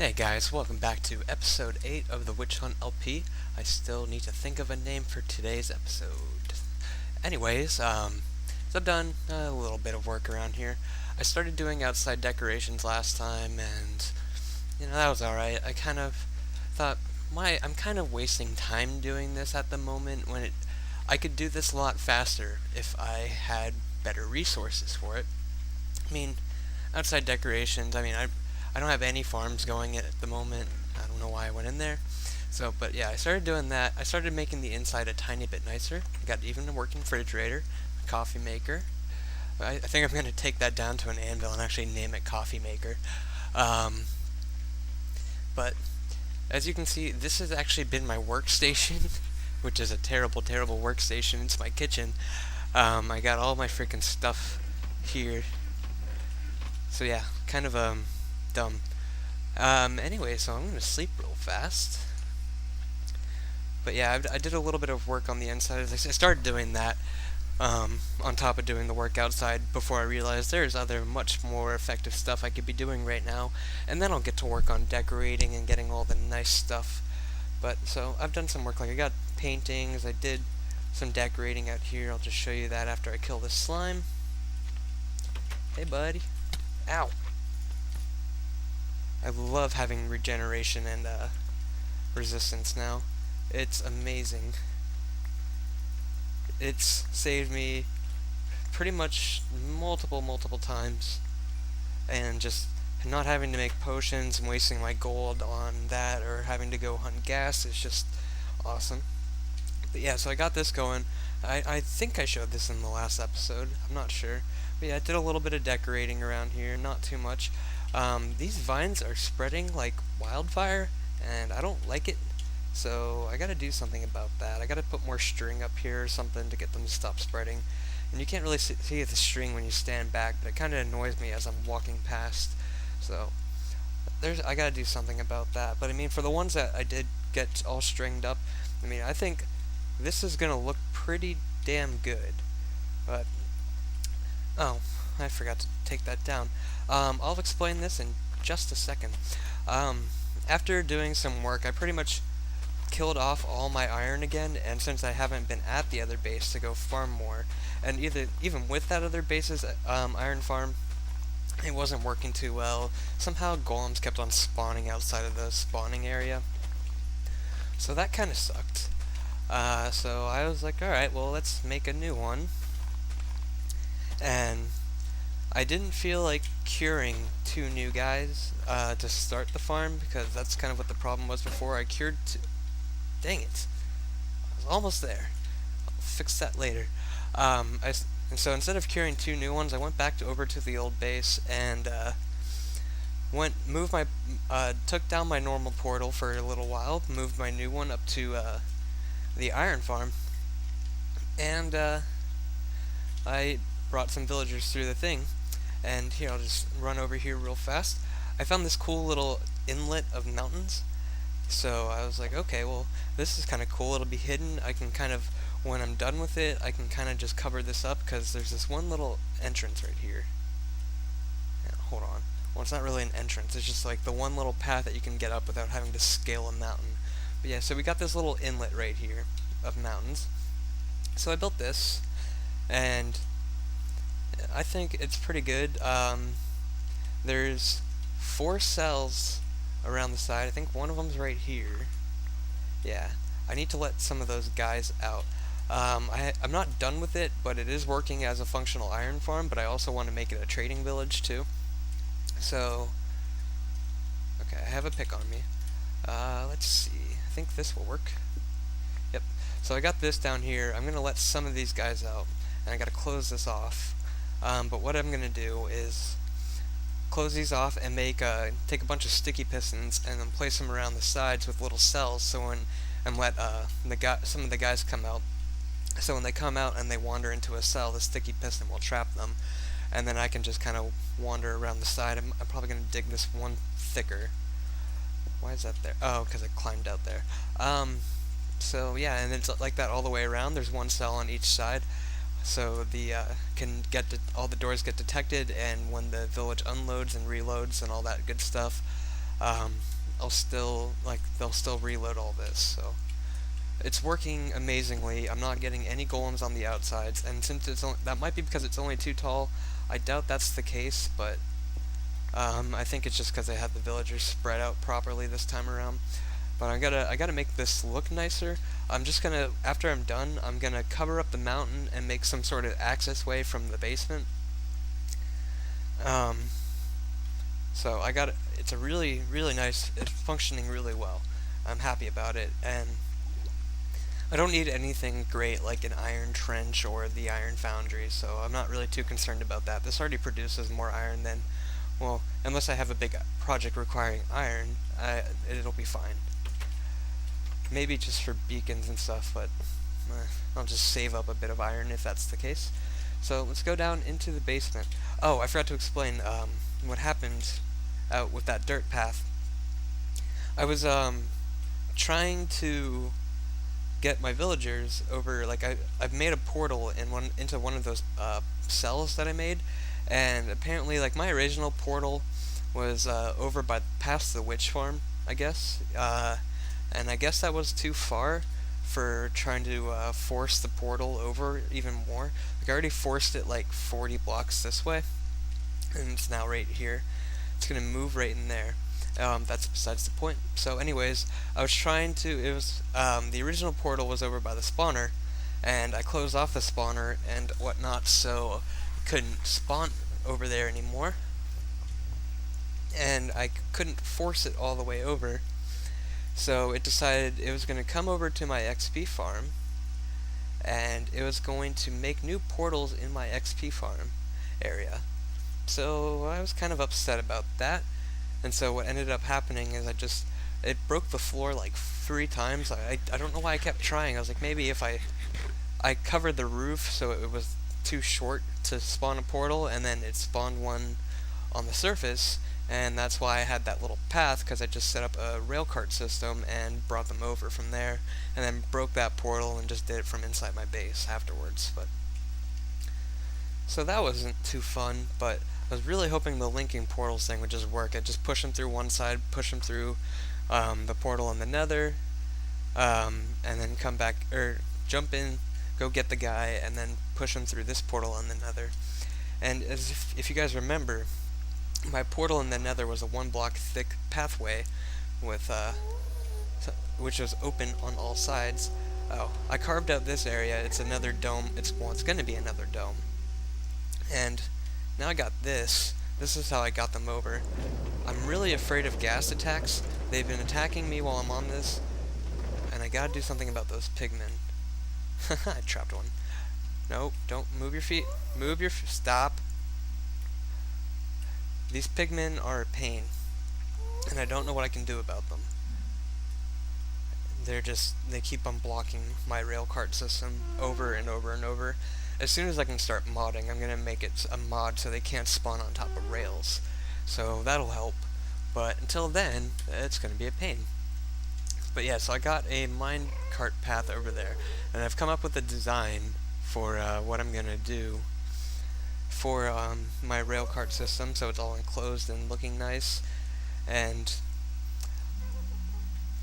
Hey guys, welcome back to episode 8 of the Witch Hunt LP. I still need to think of a name for today's episode. Anyways, so I've done a little bit of work around here. I started doing outside decorations last time, and that was alright. I kind of thought, I'm kind of wasting time doing this at the moment when I could do this a lot faster if I had better resources for it. I mean, outside decorations, I don't have any farms going at the moment. I don't know why I went in there. So, but yeah, I started doing that. I started making the inside a tiny bit nicer. I got even a working refrigerator, a coffee maker. I think I'm going to take that down to an anvil and actually name it Coffee Maker. Um, but as you can see, this has actually been my workstation, which is a terrible, terrible workstation. It's my kitchen. I got all my freaking stuff here. So yeah, kind of dumb. Anyway, so I'm gonna sleep real fast. But yeah, I did a little bit of work on the inside. I started doing that on top of doing the work outside before I realized there's other much more effective stuff I could be doing right now. And then I'll get to work on decorating and getting all the nice stuff. But so I've done some work, like I got paintings, I did some decorating out here. I'll just show you that after I kill this slime. Hey buddy. Ow. I love having regeneration and resistance now. It's amazing. It's saved me pretty much multiple times, and just not having to make potions and wasting my gold on that or having to go hunt gas is just awesome. But yeah, so I got this going. I think I showed this in the last episode. I'm not sure. But yeah, I did a little bit of decorating around here, not too much. These vines are spreading like wildfire, and I don't like it. So I gotta do something about that. I gotta put more string up here or something to get them to stop spreading. And you can't really see the string when you stand back, but it kind of annoys me as I'm walking past. So I gotta do something about that. But I mean, for the ones that I did get all stringed up, I think this is gonna look pretty damn good. But oh, I forgot to take that down. I'll explain this in just a second. After doing some work, I pretty much killed off all my iron again, and since I haven't been at the other base to go farm more, and even with that other base's iron farm, it wasn't working too well. Somehow golems kept on spawning outside of the spawning area, so that kind of sucked. So I was like, alright, well, let's make a new one. And I didn't feel like curing 2 new guys to start the farm, because that's kind of what the problem was before. I cured 2. Dang it. I was almost there. I'll fix that later. And so instead of curing 2 new ones, I went back over to the old base and took down my normal portal for a little while, moved my new one up to the iron farm, and I brought some villagers through the thing. And here, I'll just run over here real fast. I found this cool little inlet of mountains. So I was like, okay, well, this is kind of cool. It'll be hidden. I can kind of, when I'm done with it, I can kind of just cover this up, because there's this one little entrance right here. Yeah, hold on. Well, it's not really an entrance. It's just like the one little path that you can get up without having to scale a mountain. But yeah, so we got this little inlet right here of mountains. So I built this, and I think it's pretty good. There's 4 cells around the side. I think one of them's right here. Yeah, I need to let some of those guys out. I'm not done with it, but it is working as a functional iron farm, but I also want to make it a trading village too. So, okay, I have a pick on me. Let's see. I think this will work. Yep. So I got this down here. I'm going to let some of these guys out, and I got to close this off. But what I'm going to do is close these off and take a bunch of sticky pistons and then place them around the sides with little cells, and let some of the guys come out. So when they come out and they wander into a cell, the sticky piston will trap them, and then I can just kind of wander around the side. I'm probably going to dig this one thicker. Why is that there? Oh, because I climbed out there. So yeah, and it's like that all the way around. There's one cell on each side. So all the doors get detected, and when the village unloads and reloads and all that good stuff, um, they'll still reload all this. So it's working amazingly. I'm not getting any golems on the outsides, and since that might be because it's only too tall. I doubt that's the case, but I think it's just because I had the villagers spread out properly this time around. But I gotta make this look nicer. I'm just gonna, after I'm done, I'm gonna cover up the mountain and make some sort of access way from the basement. Um, so it's a really, really nice, it's functioning really well. I'm happy about it, and I don't need anything great like an iron trench or the iron foundry, so I'm not really too concerned about that. This already produces more iron than, well, unless I have a big project requiring iron, it'll be fine. Maybe just for beacons and stuff, but I'll just save up a bit of iron if that's the case. So let's go down into the basement. Oh, I forgot to explain what happened out with that dirt path. I was trying to get my villagers over. Like I've made a portal into one of those cells that I made, and apparently like my original portal was over by past the witch farm, I guess. And I guess that was too far for trying to force the portal over even more. Like I already forced it like 40 blocks this way, and it's now right here. It's gonna move right in there. That's besides the point. So anyways, I was trying to, it was, the original portal was over by the spawner, and I closed off the spawner and whatnot, so I couldn't spawn over there anymore. And I couldn't force it all the way over. So it decided it was going to come over to my XP farm, and it was going to make new portals in my XP farm area. So I was kind of upset about that, and so what ended up happening is it broke the floor like 3 times. I don't know why I kept trying. I was like, maybe if I covered the roof so it was too short to spawn a portal, and then it spawned one on the surface, and that's why I had that little path, because I just set up a rail cart system and brought them over from there, and then broke that portal and just did it from inside my base afterwards. But so that wasn't too fun, but I was really hoping the linking portals thing would just work. I'd just push them through one side, push them through the portal in the nether, and then come back, or jump in, go get the guy, and then push him through this portal in the nether. And as if you guys remember, my portal in the nether was a 1 block thick pathway with which was open on all sides. Oh, I carved out this area. It's another dome. It's going to be another dome. And now I got this. This is how I got them over. I'm really afraid of ghast attacks. They've been attacking me while I'm on this, and I gotta do something about those pigmen. I trapped one. No, don't move your feet. Stop. These pigmen are a pain, and I don't know what I can do about them. They keep on blocking my rail cart system over and over and over. As soon as I can start modding, I'm going to make it a mod so they can't spawn on top of rails. So that'll help, but until then, it's going to be a pain. But yeah, so I got a minecart path over there, and I've come up with a design for what I'm going to do for my rail cart system, so it's all enclosed and looking nice. And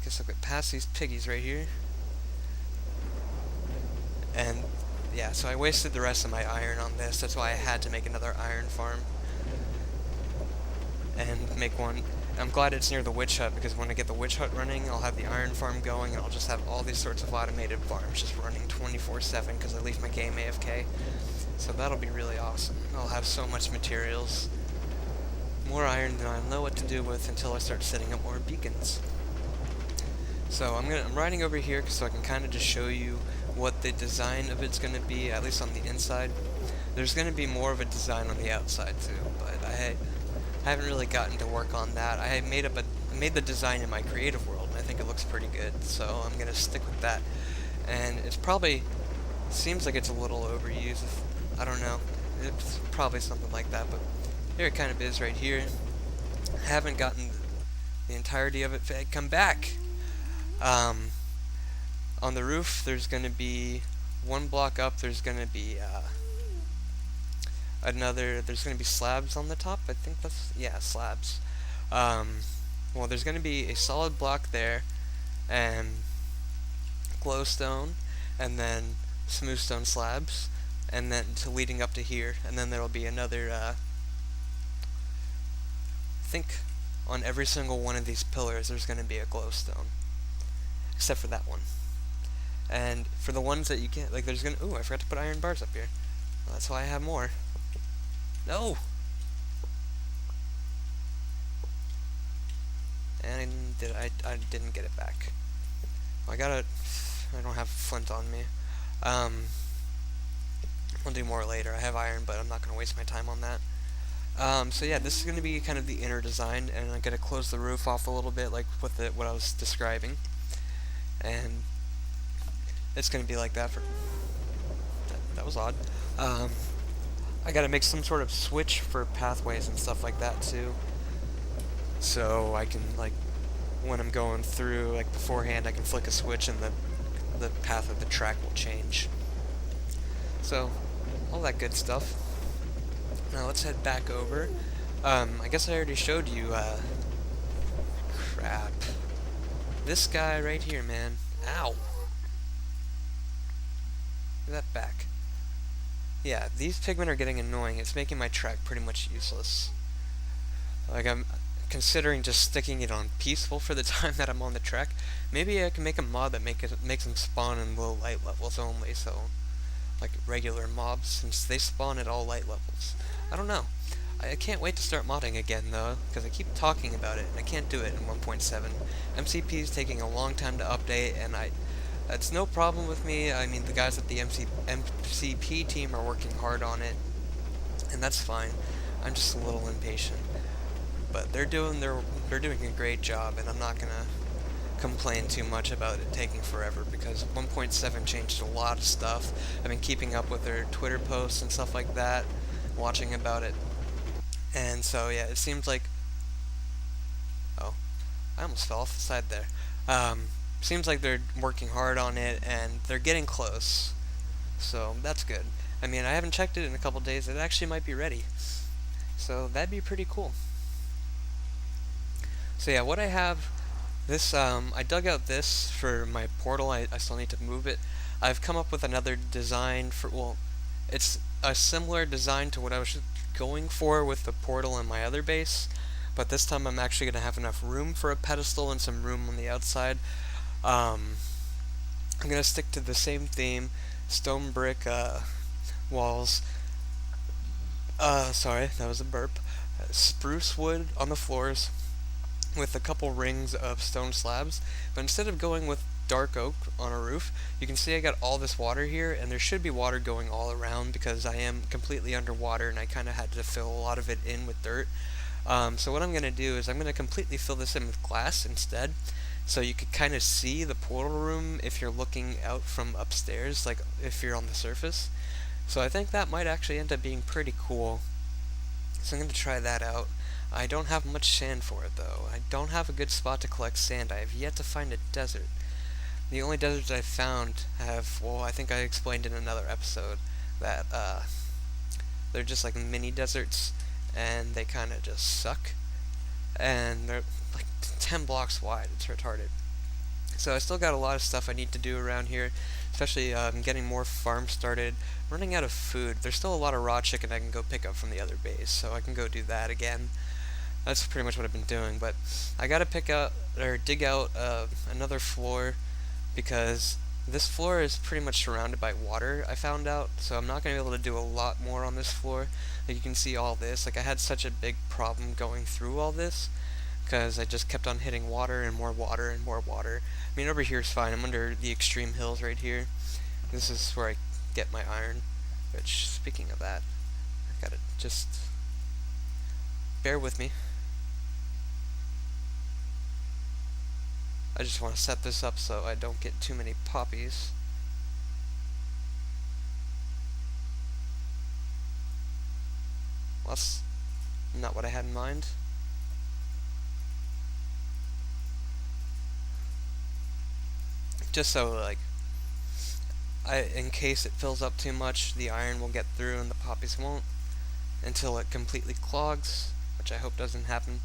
I guess I'll get past these piggies right here. And yeah, so I wasted the rest of my iron on this. That's why I had to make another iron farm and make one. I'm glad it's near the witch hut, because when I get the witch hut running, I'll have the iron farm going, and I'll just have all these sorts of automated farms just running 24/7 because I leave my game AFK. So that'll be really awesome. I'll have so much materials, more iron than I'll know what to do with until I start setting up more beacons. So I'm riding over here so I can kind of just show you what the design of it's going to be, at least on the inside. There's going to be more of a design on the outside too, but I haven't really gotten to work on that. I made the design in my creative world, and I think it looks pretty good, so I'm going to stick with that. And it's probably, seems like it's a little overused. I don't know. It's probably something like that, but here it kind of is right here. I haven't gotten the entirety of it. Come back! On the roof, there's going to be 1 block up, there's going to be there's going to be slabs on the top. I think that's, yeah, slabs. well, there's going to be a solid block there, and glowstone, and then smooth stone slabs, and then leading up to here, and then there will be another, I think on every single one of these pillars there's going to be a glowstone, except for that one. And for the ones that you can't, like there's going to, ooh, I forgot to put iron bars up here. Well, that's why I have more. No! And I didn't get it back. Well, I don't have flint on me. I'll do more later. I have iron, but I'm not going to waste my time on that. So yeah, this is going to be kind of the inner design, and I'm going to close the roof off a little bit, like with what I was describing. And it's going to be like that for... That was odd. I got to make some sort of switch for pathways and stuff like that, too. So I can, like, when I'm going through, like, beforehand, I can flick a switch and the path of the track will change. So, all that good stuff. Now let's head back over. I guess I already showed you, crap. This guy right here, man. Ow! Get that back. Yeah, these pigmen are getting annoying. It's making my track pretty much useless. Like, I'm considering just sticking it on peaceful for the time that I'm on the track. Maybe I can make a mod that makes them spawn in low light levels only, so like regular mobs, since they spawn at all light levels. I don't know. I can't wait to start modding again, though, because I keep talking about it, and I can't do it in 1.7. MCP is taking a long time to update, and it's no problem with me. I mean, the guys at the MCP team are working hard on it, and that's fine. I'm just a little impatient. But they're doing a great job, and I'm not gonna complain too much about it taking forever, because 1.7 changed a lot of stuff. I've been keeping up with their Twitter posts and stuff like that, watching about it. And so yeah, it seems like, oh, I almost fell off the side there. Seems like they're working hard on it, and they're getting close. So that's good. I mean, I haven't checked it in a couple days. It actually might be ready. So that'd be pretty cool. So yeah, what I have, this, I dug out this for my portal. I still need to move it. I've come up with another design for, well, it's a similar design to what I was going for with the portal in my other base, but this time I'm actually going to have enough room for a pedestal and some room on the outside. I'm going to stick to the same theme, stone brick walls. Sorry, that was a burp. Spruce wood on the floors with a couple rings of stone slabs, but instead of going with dark oak on a roof, you can see I got all this water here, and there should be water going all around because I am completely underwater and I kind of had to fill a lot of it in with dirt. So what I'm going to do is I'm going to completely fill this in with glass instead, so you could kind of see the portal room if you're looking out from upstairs, like if you're on the surface. So I think that might actually end up being pretty cool. So I'm going to try that out. I don't have much sand for it though. I don't have a good spot to collect sand. I have yet to find a desert. The only deserts I've found have, well, I think I explained in another episode that they're just like mini deserts, and they kind of just suck. And they're like 10 blocks wide. It's retarded. So I still got a lot of stuff I need to do around here, especially getting more farms started. I'm running out of food. There's still a lot of raw chicken I can go pick up from the other base, so I can go do that again. That's pretty much what I've been doing, but I gotta dig out another floor, because this floor is pretty much surrounded by water, I found out, so I'm not going to be able to do a lot more on this floor. Like, you can see all this. Like, I had such a big problem going through all this, because I just kept on hitting water and more water and more water. I mean, over here is fine. I'm under the extreme hills right here. This is where I get my iron, which, speaking of that, I gotta just bear with me. I just want to set this up so I don't get too many poppies. Well, that's not what I had in mind. Just so, like, in case it fills up too much, the iron will get through and the poppies won't, until it completely clogs, which I hope doesn't happen.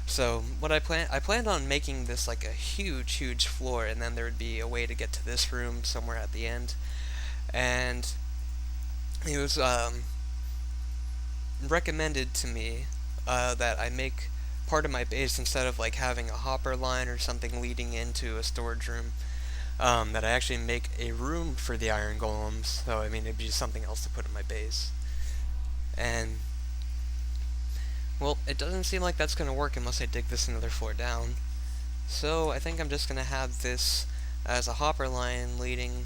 So what I planned on making this like a huge floor, and then there would be a way to get to this room somewhere at the end. And it was recommended to me that I make part of my base, instead of like having a hopper line or something leading into a storage room, that I actually make a room for the iron golems. So I mean, it'd be just something else to put in my base. And well, it doesn't seem like that's going to work unless I dig this another floor down. So I think I'm just going to have this as a hopper line leading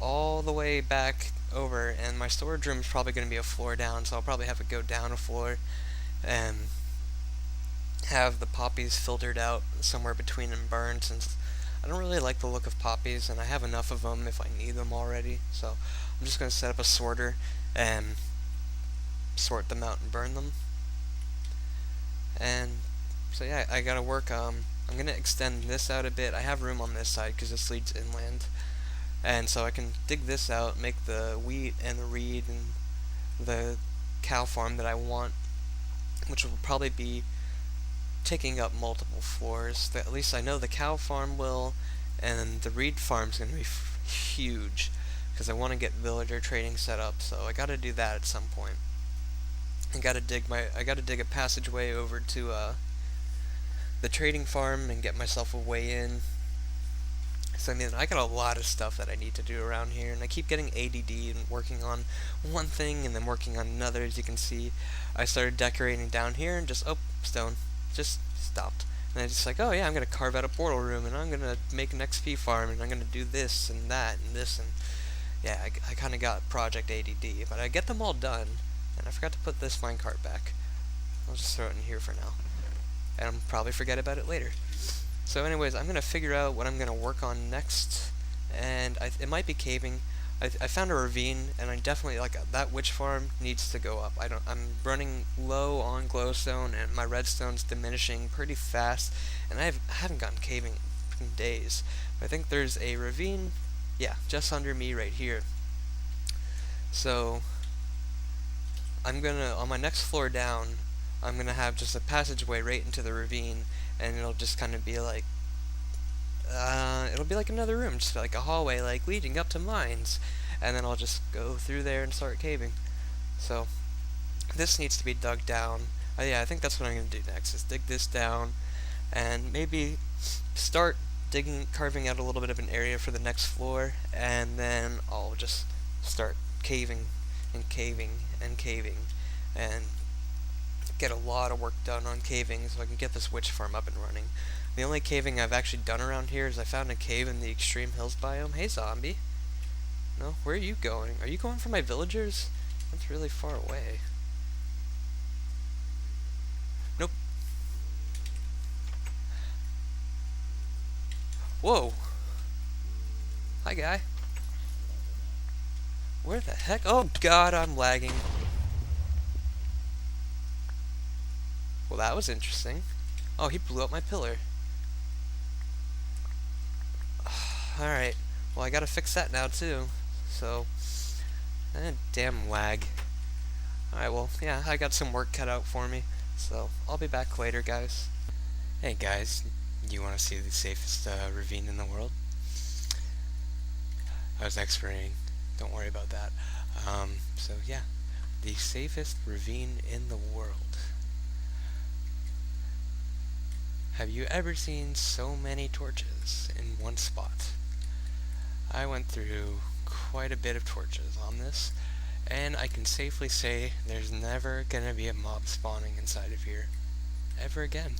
all the way back over, and my storage room is probably going to be a floor down, so I'll probably have it go down a floor and have the poppies filtered out somewhere between and burned, since I don't really like the look of poppies, and I have enough of them if I need them already. So I'm just going to set up a sorter and sort them out and burn them. And so yeah, I gotta work. I'm gonna extend this out a bit. I have room on this side because this leads inland, and so I can dig this out, make the wheat and the reed and the cow farm that I want, which will probably be taking up multiple floors. At least I know the cow farm will, and the reed farm's gonna be huge because I want to get villager trading set up. So I gotta do that at some point. I gotta dig a passageway over to the trading farm and get myself a way in. So I mean, I got a lot of stuff that I need to do around here, and I keep getting ADD and working on one thing and then working on another. As you can see, I started decorating down here and just, oh, stone, just stopped. And I just like, oh yeah, I'm gonna carve out a portal room, and I'm gonna make an XP farm, and I'm gonna do this and that and this, and yeah, I kind of got project ADD, but I get them all done. And I forgot to put this minecart back. I'll just throw it in here for now, and I'll probably forget about it later. So anyways, I'm going to figure out what I'm going to work on next, and it might be caving. I found a ravine, and I definitely, like, that witch farm needs to go up. I'm running low on glowstone, and my redstone's diminishing pretty fast, and I haven't gotten caving in days. But I think there's a ravine, yeah, just under me right here. So I'm gonna, on my next floor down, I'm gonna have just a passageway right into the ravine, and it'll just kind of be like, it'll be like another room, just like a hallway, like leading up to mines, and then I'll just go through there and start caving. So this needs to be dug down. Yeah, I think that's what I'm gonna do next, is dig this down, and maybe start carving out a little bit of an area for the next floor, and then I'll just start caving and caving and caving, and get a lot of work done on caving so I can get this witch farm up and running. The only caving I've actually done around here is I found a cave in the extreme hills biome. Hey zombie. No, where are you going? Are you going for my villagers? That's really far away. Nope. Whoa. Hi guy. Where the heck? Oh god, I'm lagging. Well, that was interesting. Oh, he blew up my pillar. Alright. Well, I gotta fix that now, too. So, damn lag. Alright, well, yeah, I got some work cut out for me. So, I'll be back later, guys. Hey, guys. You want to see the safest ravine in the world? I was X-raying. Don't worry about that. So yeah, the safest ravine in the world. Have you ever seen so many torches in one spot? I went through quite a bit of torches on this, and I can safely say there's never gonna be a mob spawning inside of here ever again.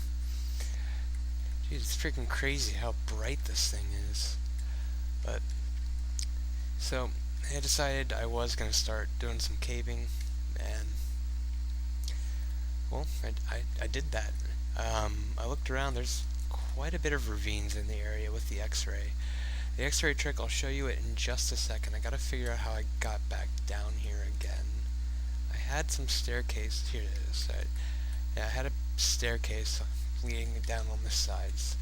Dude, it's freaking crazy how bright this thing is. But so I decided I was going to start doing some caving, and well, I did that. I looked around. There's quite a bit of ravines in the area with the X-ray. The X-ray trick, I'll show you it in just a second. I gotta figure out how I got back down here again. I had some staircase. Here it is. I had a staircase leading down on the sides.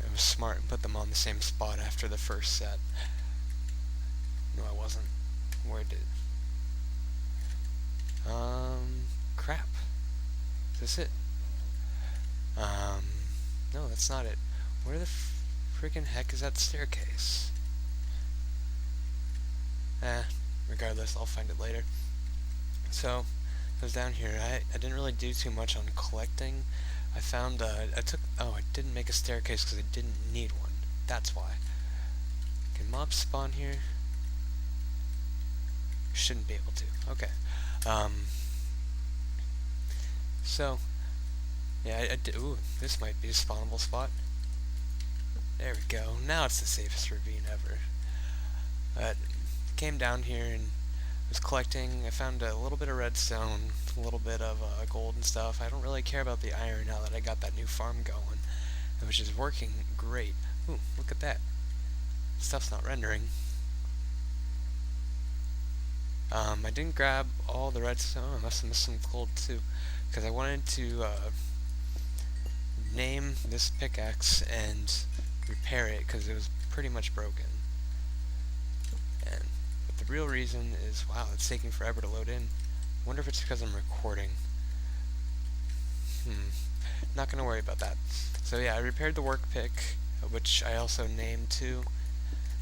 I was smart and put them on the same spot after the first set. No, I wasn't. Where did... crap. Is this it? Um, no, that's not it. Where the freaking heck is that staircase? Regardless, I'll find it later. So, I was down here. I didn't really do too much on collecting. I didn't make a staircase because I didn't need one. That's why. Can mobs spawn here? Shouldn't be able to. Okay. Um, so, yeah, ooh, this might be a spawnable spot. There we go. Now it's the safest ravine ever. Came down here and was collecting. I found a little bit of redstone, a little bit of gold and stuff. I don't really care about the iron now that I got that new farm going, which is working great. Ooh, look at that. Stuff's not rendering. I didn't grab all the redstone. I must have missed some gold too, because I wanted to name this pickaxe and repair it because it was pretty much broken. But the real reason is, wow, it's taking forever to load in. I wonder if it's because I'm recording. Not gonna worry about that. So yeah, I repaired the work pick, which I also named too,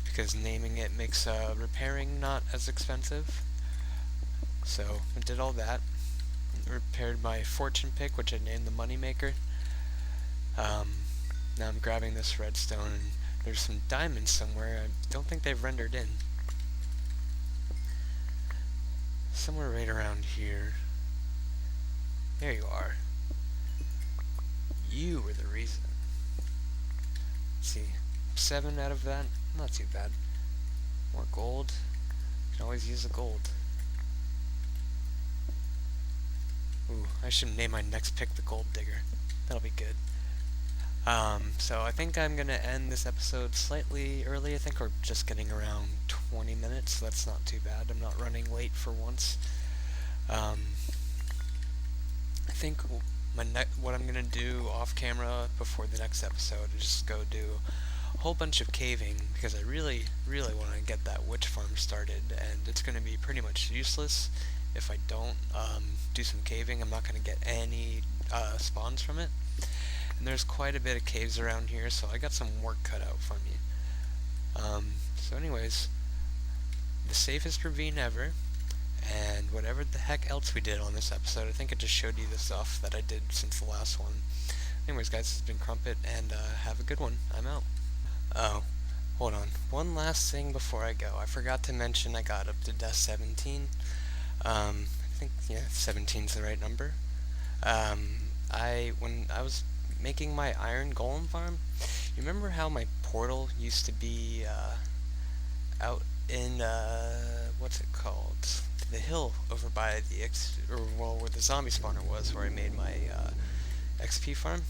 because naming it makes repairing not as expensive. So I did all that. Repaired my fortune pick, which I named the moneymaker. Now I'm grabbing this redstone, and there's some diamonds somewhere. I don't think they've rendered in. Somewhere right around here. There you are. You were the reason. Let's see. 7 out of that. Not too bad. More gold. Can always use the gold. Ooh, I should name my next pick the Gold Digger. That'll be good. So I think I'm gonna end this episode slightly early. I think we're just getting around 20 minutes, so that's not too bad. I'm not running late for once. I think what I'm gonna do off camera before the next episode is just go do a whole bunch of caving, because I really, really want to get that witch farm started, and it's gonna be pretty much useless if I don't do some caving. I'm not gonna get any spawns from it. And there's quite a bit of caves around here, so I got some work cut out for me. So anyways, the safest ravine ever, and whatever the heck else we did on this episode, I think I just showed you the stuff that I did since the last one. Anyways guys, this has been Crumpet, and have a good one. I'm out. Oh, hold on. One last thing before I go. I forgot to mention I got up to death 17. I think, yeah, 17's the right number. When I was making my iron golem farm, you remember how my portal used to be out in what's it called, the hill over by the where the zombie spawner was, where I made my XP farm?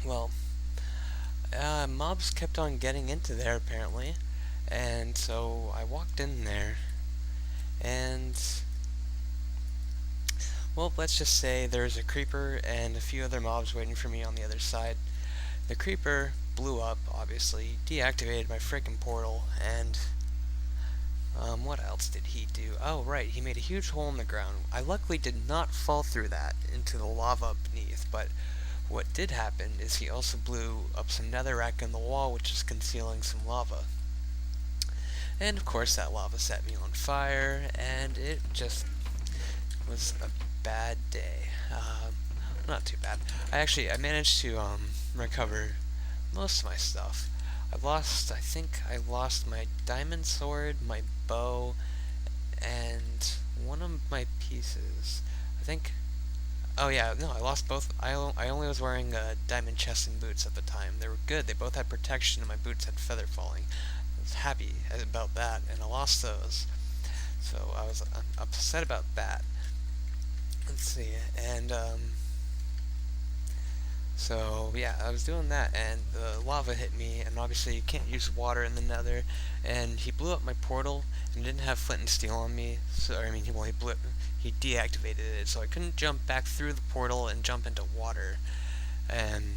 Well, mobs kept on getting into there apparently, and so I walked in there, and well, let's just say there's a creeper and a few other mobs waiting for me on the other side. The creeper blew up, obviously, deactivated my frickin' portal, and what else did he do? Oh, right, he made a huge hole in the ground. I luckily did not fall through that into the lava beneath, but what did happen is he also blew up some netherrack in the wall, which is concealing some lava. And of course that lava set me on fire, and it just was a bad day. Not too bad. I managed to recover most of my stuff. I think I lost my diamond sword, my bow, and one of my pieces. Oh yeah, no, I lost both. I only was wearing diamond chest and boots at the time. They were good. They both had protection, and my boots had feather falling. I was happy about that, and I lost those. So I was upset about that. Let's see, and so yeah, I was doing that, and the lava hit me, and obviously you can't use water in the nether, and he blew up my portal, and didn't have flint and steel on me, so, he deactivated it, so I couldn't jump back through the portal and jump into water, and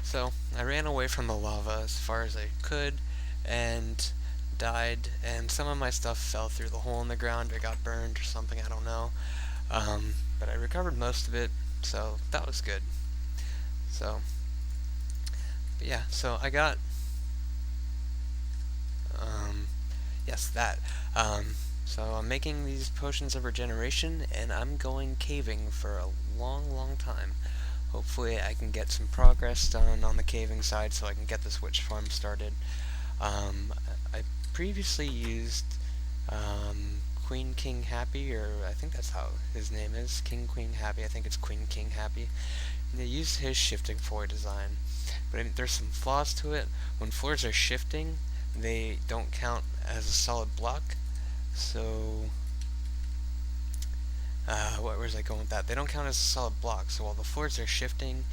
so I ran away from the lava as far as I could, and died, and some of my stuff fell through the hole in the ground, or got burned or something, I don't know. But I recovered most of it, so that was good. So, but yeah, so I got, yes, that. So I'm making these potions of regeneration, and I'm going caving for a long, long time. Hopefully I can get some progress done on the caving side so I can get this witch farm started. I previously used Queen King Happy, or I think that's how his name is, King Queen Happy. I think it's Queen King Happy. And they used his shifting floor design, but I mean, there's some flaws to it. When floors are shifting, they don't count as a solid block. So, where was I going with that? They don't count as a solid block. So while the floors are shifting,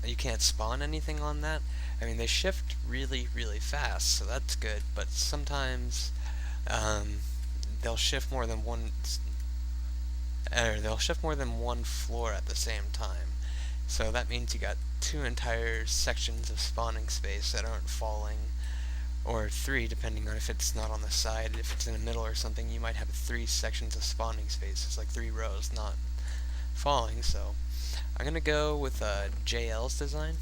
you can't spawn anything on that. I mean, they shift really, really fast, so that's good. But sometimes they'll shift more than one, or they'll shift more than one floor at the same time. So that means you got two entire sections of spawning space that aren't falling, or three, depending on if it's not on the side. If it's in the middle or something, you might have three sections of spawning space. It's like 3 rows not falling. So I'm gonna go with JL's design,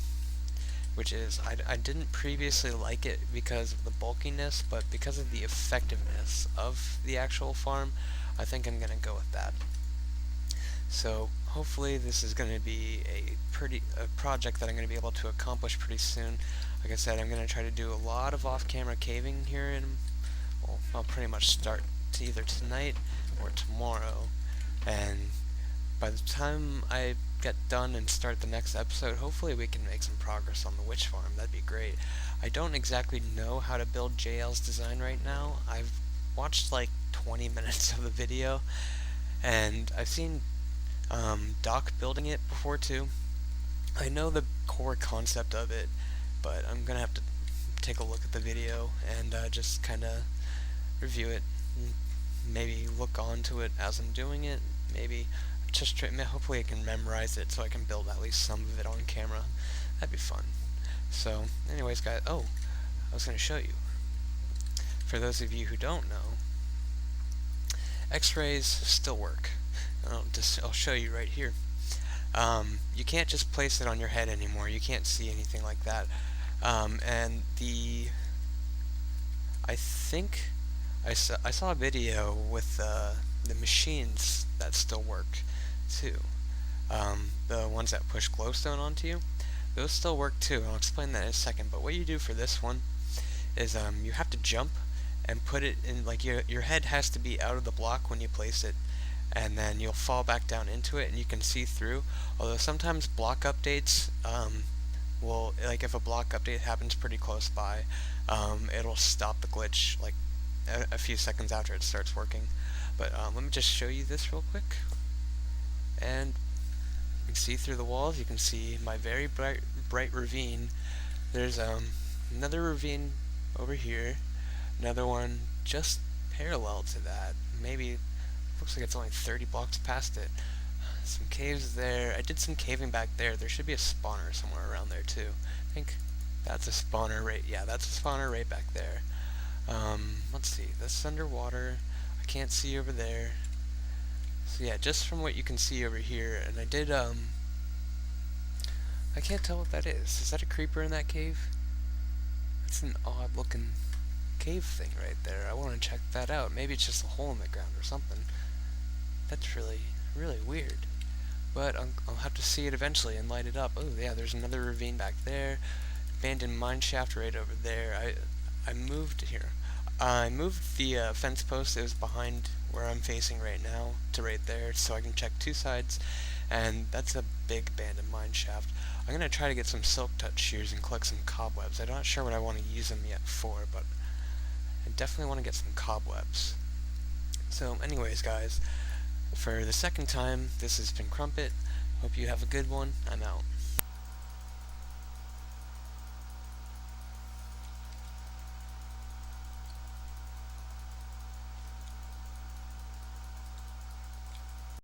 which is, I didn't previously like it because of the bulkiness, but because of the effectiveness of the actual farm, I think I'm gonna go with that. So hopefully this is going to be a project that I'm going to be able to accomplish pretty soon. Like I said, I'm going to try to do a lot of off-camera caving here, and well, I'll pretty much start to either tonight or tomorrow. And by the time I get done and start the next episode, hopefully we can make some progress on the witch farm. That'd be great. I don't exactly know how to build JL's design right now. I've watched like 20 minutes of the video, and I've seen Doc building it before too. I know the core concept of it, but I'm gonna have to take a look at the video and just kind of review it. Maybe look onto it as I'm doing it. Maybe just hopefully I can memorize it so I can build at least some of it on camera. That'd be fun. So, anyways, guys. Oh, I was gonna show you. For those of you who don't know, X-rays still work. I'll show you right here. You can't just place it on your head anymore. You can't see anything like that. And I think I saw a video with the machines that still work too. The ones that push glowstone onto you, those still work too. I'll explain that in a second. But what you do for this one is you have to jump and put it in, like your head has to be out of the block when you place it, and then you'll fall back down into it and you can see through. Although sometimes block updates will, like if a block update happens pretty close by, it'll stop the glitch like a few seconds after it starts working. But let me just show you this real quick. And you can see through the walls, you can see my very bright ravine. There's another ravine over here, another one just parallel to that. Maybe looks like it's only 30 blocks past it. Some caves there. I did some caving back there. There should be a spawner somewhere around there too. I think that's a spawner right. Yeah, that's a spawner right back there. Let's see. That's underwater. I can't see over there. So yeah, just from what you can see over here, and I did I can't tell what that is. Is that a creeper in that cave? That's an odd looking cave thing right there. I want to check that out. Maybe it's just a hole in the ground or something. That's really, really weird. But I'll have to see it eventually and light it up. Oh yeah, there's another ravine back there. Abandoned mine shaft right over there. I moved here. I moved the fence post that was behind where I'm facing right now to right there, so I can check two sides. And that's a big abandoned mine shaft. I'm gonna try to get some silk touch shears and collect some cobwebs. I'm not sure what I want to use them yet for, but I definitely want to get some cobwebs. So anyways, guys, for the second time, this has been Crumpet. Hope you have a good one. I'm out.